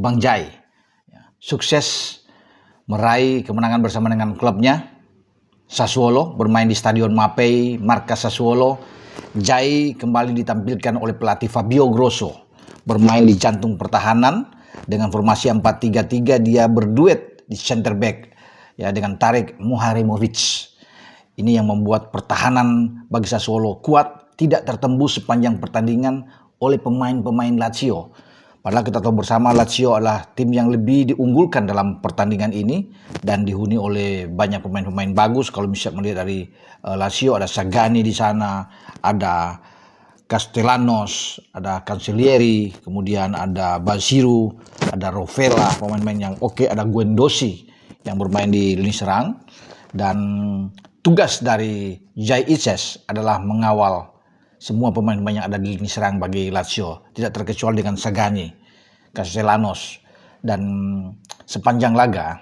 Bang Jai sukses meraih kemenangan bersama dengan klubnya Sassuolo, bermain di Stadion Mapei, markas Sassuolo. Jai kembali ditampilkan oleh pelatih Fabio Grosso, bermain di jantung pertahanan dengan formasi 4-3-3. Dia berduet di center back dengan Tarek Muharimovic. Ini yang membuat pertahanan bagi Sassuolo kuat, tidak tertembus sepanjang pertandingan oleh pemain-pemain Lazio. Padahal kita tahu bersama Lazio adalah tim yang lebih diunggulkan dalam pertandingan ini dan dihuni oleh banyak pemain-pemain bagus. Kalau bisa melihat dari Lazio, ada Sagani di sana, ada Castellanos, ada Cancellieri, kemudian ada Basiru, ada Rovella, pemain-pemain yang oke, ada Guendouzi yang bermain di lini serang. Dan tugas dari Jai Ices adalah mengawal semua pemain-pemain yang ada di lini serang bagi Lazio, tidak terkecuali dengan Sagani, Castellanos. Dan sepanjang laga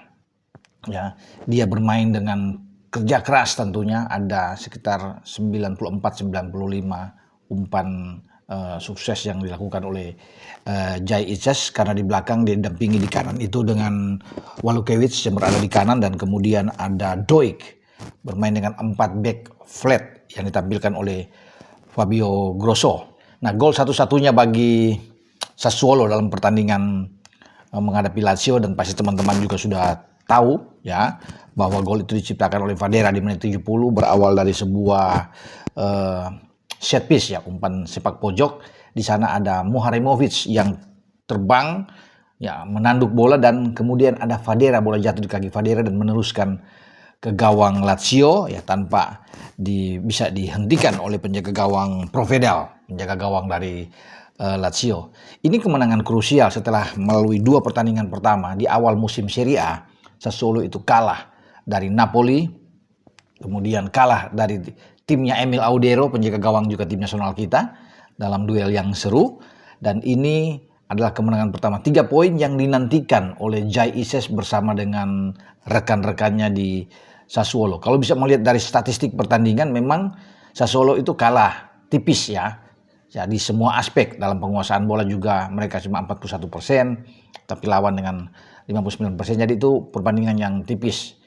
dia bermain dengan kerja keras tentunya, ada sekitar 94-95 umpan sukses yang dilakukan oleh Jai Ices, karena di belakang dia didampingi di kanan itu dengan Walukiewicz yang berada di kanan, dan kemudian ada Doik bermain dengan 4 back flat yang ditampilkan oleh Fabio Grosso. Nah, gol satu-satunya bagi Sassuolo dalam pertandingan menghadapi Lazio, dan pasti teman-teman juga sudah tahu bahwa gol itu diciptakan oleh Fadera di menit 70, berawal dari sebuah set piece umpan sepak pojok. Di sana ada Muharimovic yang terbang menanduk bola, dan kemudian ada Fadera, bola jatuh di kaki Fadera dan meneruskan ke gawang Lazio tanpa bisa dihentikan oleh penjaga gawang Provedel, penjaga gawang dari Lazio. Ini kemenangan krusial setelah melalui 2 pertandingan pertama di awal musim Serie A. Sassuolo itu kalah dari Napoli, kemudian kalah dari timnya Emil Audero, penjaga gawang juga tim nasional kita, dalam duel yang seru. Dan ini adalah kemenangan pertama, 3 poin yang dinantikan oleh Jai Ices bersama dengan rekan-rekannya di Sassuolo. Kalau bisa melihat dari statistik pertandingan, memang Sassuolo itu kalah tipis di semua aspek. Dalam penguasaan bola juga mereka cuma 41%, tapi lawan dengan 59%. Jadi itu perbandingan yang tipis.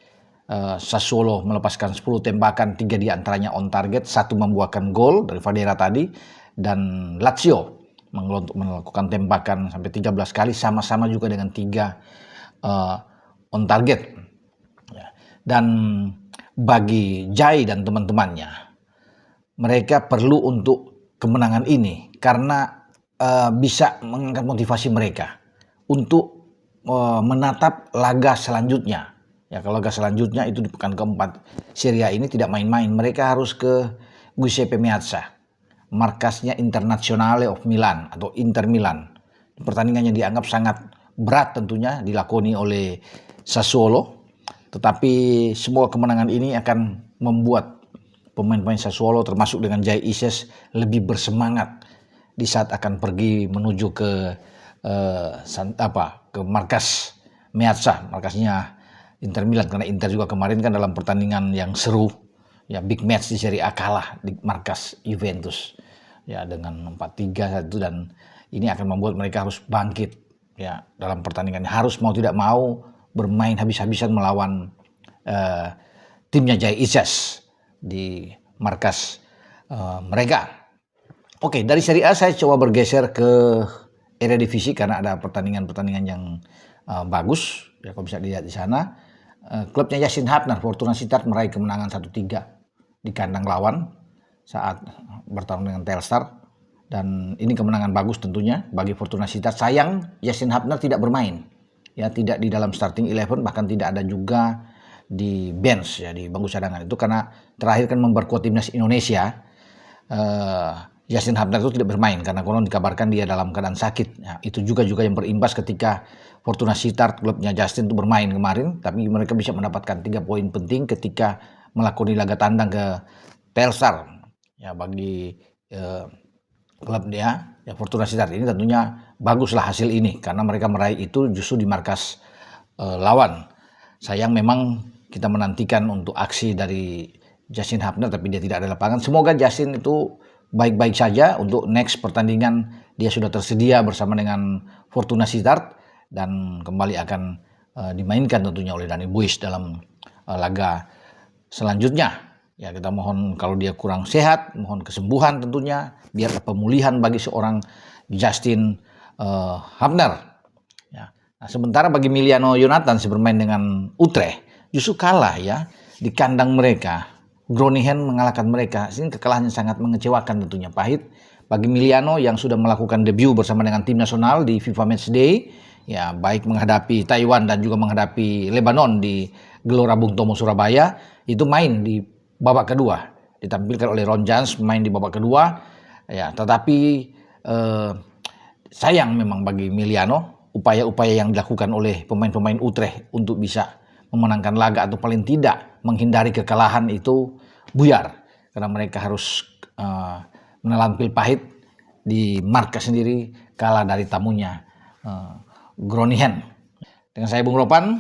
Sassuolo melepaskan 10 tembakan, 3 diantaranya on target, 1 membuahkan gol dari Fadera tadi, dan Lazio melakukan tembakan sampai 13 kali, sama-sama juga dengan 3 on target. Dan bagi Jai dan teman-temannya, mereka perlu untuk kemenangan ini karena bisa mengangkat motivasi mereka untuk menatap laga selanjutnya. Kalau laga selanjutnya itu di pekan keempat Serie A ini tidak main-main. Mereka harus ke Giuseppe Meazza, markasnya Internazionale of Milan atau Inter Milan. Pertandingan yang dianggap sangat berat tentunya dilakoni oleh Sassuolo. Tetapi semua kemenangan ini akan membuat pemain-pemain Sassuolo termasuk dengan Jai Ices lebih bersemangat di saat akan pergi menuju ke markas Meazza, markasnya Inter Milan, karena Inter juga kemarin kan dalam pertandingan yang seru big match di Serie A kalah di markas Juventus dengan 4-3 dan ini akan membuat mereka harus bangkit dalam pertandingan, harus mau tidak mau bermain habis-habisan melawan timnya Jai Ices di markas mereka. Oke, dari Serie A saya coba bergeser ke Eredivisie karena ada pertandingan-pertandingan yang bagus. Kalau bisa dilihat di sana, klubnya Yasin Hapner, Fortuna Sittard meraih kemenangan 1-3 di kandang lawan saat bertarung dengan Telstar. Dan ini kemenangan bagus tentunya bagi Fortuna Sittard. Sayang Yasin Hapner tidak bermain, tidak di dalam starting 11, bahkan tidak ada juga di bench di bangku cadangan. Itu karena terakhir kan memperkuat timnas Indonesia. Yasin Hapner itu tidak bermain karena konon dikabarkan dia dalam keadaan sakit. Itu juga yang berimbas ketika Fortuna Sittard, klubnya Justin itu bermain kemarin, tapi mereka bisa mendapatkan 3 poin penting ketika melakoni laga tandang ke Telstar. Bagi klubnya Fortuna Sittard ini tentunya baguslah hasil ini karena mereka meraih itu justru di markas lawan. Sayang memang kita menantikan untuk aksi dari Yasin Hapner, tapi dia tidak ada lapangan. Semoga Yasin itu baik-baik saja untuk next pertandingan. Dia sudah tersedia bersama dengan Fortuna Sittard dan kembali akan dimainkan tentunya oleh Danny Buiz dalam laga selanjutnya. Ya, kita mohon kalau dia kurang sehat, mohon kesembuhan tentunya, biar pemulihan bagi seorang Justin Hubner. Ya. Nah, sementara bagi Emiliano Jonathan bermain dengan Utrecht justru kalah ya di kandang mereka. Groningen mengalahkan mereka, sehingga kekalahan yang sangat mengecewakan tentunya, pahit bagi Emiliano yang sudah melakukan debut bersama dengan tim nasional di FIFA Matchday, ya baik menghadapi Taiwan dan juga menghadapi Lebanon di Gelora Bung Tomo Surabaya, itu main di babak kedua, ditampilkan oleh Ron Jans main di babak kedua, ya tetapi sayang memang bagi Emiliano upaya-upaya yang dilakukan oleh pemain-pemain Utrecht untuk bisa memenangkan laga atau paling tidak menghindari kekalahan itu buyar, karena mereka harus menelan pil pahit di markas sendiri, kalah dari tamunya Groningen. Dengan saya Bung Ropan.